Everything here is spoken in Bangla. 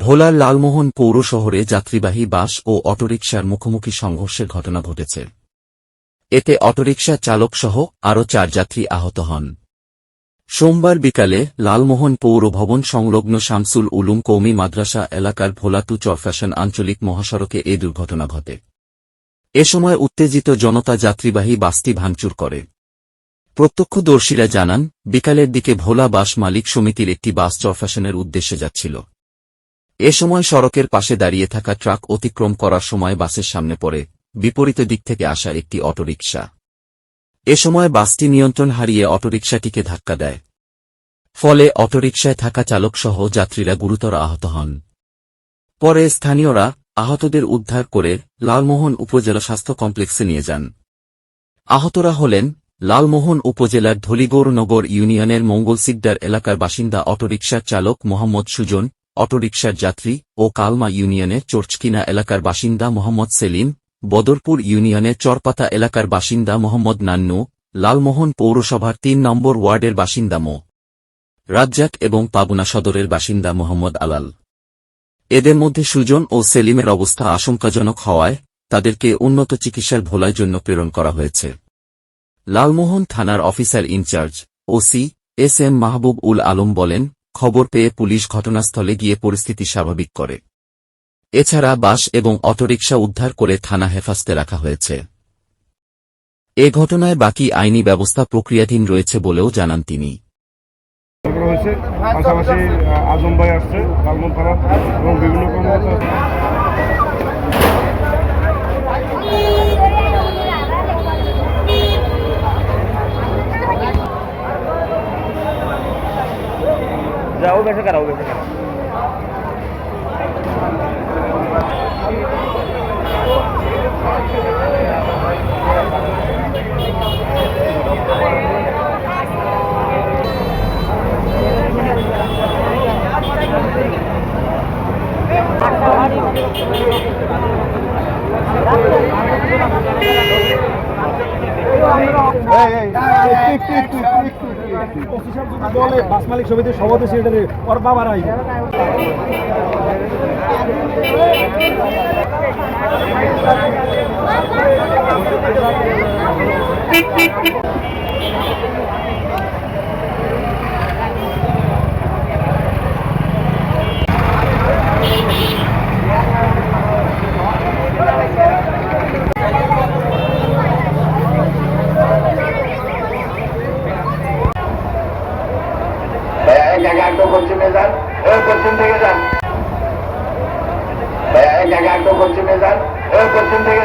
ভোলার লালমোহন পৌর শহরে যাত্রীবাহী বাস ও অটোরিকশার মুখোমুখি সংঘর্ষের ঘটনা ঘটেছে। এতে অটোরিকশা চালকসহ আরও 4 যাত্রী আহত হন। সোমবার বিকালে লালমোহন পৌর ভবন সংলগ্ন শামসুল উলুম কওমি মাদ্রাসা এলাকার ভোলা টু চরফ্যাশন আঞ্চলিক মহাসড়কে এ দুর্ঘটনা ঘটে। এ সময় উত্তেজিত জনতা যাত্রীবাহী বাসটি ভাঙচুর করে। প্রত্যক্ষদর্শীরা জানান, বিকালের দিকে ভোলা বাস মালিক সমিতির একটি বাস চরফ্যাশনের উদ্দেশ্যে যাচ্ছিল। এ সময় সড়কের পাশে দাঁড়িয়ে থাকা ট্রাক অতিক্রম করার সময় বাসের সামনে পড়ে বিপরীত দিক থেকে আসা একটি অটোরিকশা। এ সময় বাসটি নিয়ন্ত্রণ হারিয়ে অটোরিকশাটিকে ধাক্কা দেয়। ফলে অটোরিকশায় থাকা চালকসহ যাত্রীরা গুরুতর আহত হন। পরে স্থানীয়রা আহতদের উদ্ধার করে লালমোহন উপজেলা স্বাস্থ্য কমপ্লেক্সে নিয়ে যান। আহতরা হলেন লালমোহন উপজেলার ধলিগৌরনগর ইউনিয়নের মঙ্গলসিকদার এলাকার বাসিন্দা অটোরিকশার চালক মোহাম্মদ সুজন, অটোরিকশার যাত্রী ও কালমা ইউনিয়নের চোরচকিনা এলাকার বাসিন্দা মোহাম্মদ সেলিম, বদরপুর ইউনিয়নের চরপাতা এলাকার বাসিন্দা মোহাম্মদ নান্নু, লালমোহন পৌরসভার ৩ নম্বর ওয়ার্ডের বাসিন্দা মো. রাজ্জাক এবং পাবনা সদরের বাসিন্দা মোহাম্মদ আলাল। এদের মধ্যে সুজন ও সেলিমের অবস্থা আশঙ্কাজনক হওয়ায় তাদেরকে উন্নত চিকিৎসার ভোলার জন্য প্রেরণ করা হয়েছে। লালমোহন থানার officer in charge OC S M Mahbub ul Alam বলেন, খবর পেয়ে পুলিশ ঘটনাস্থলে গিয়ে পরিস্থিতি স্বাভাবিক করে। এছাড়া বাস এবং অটোরিকশা উদ্ধার করে থানা হেফাজতে রাখা হয়েছে। এ ঘটনায় বাকি আইনি ব্যবস্থা প্রক্রিয়াধীন রয়েছে বলেও জানান তিনি। পাশাপাশি আজম ভাই আসছে লালমোহন থানা এবং বিভিন্ন যাও বেশি কারাও বেশি কারা বলে বাস মালিক সমিতির সভাপতি সেক্রেটারি ওর বাবারাই পশ্চিমে যান, পশ্চিম থেকে যান, পশ্চিমে যান, পশ্চিম থেকে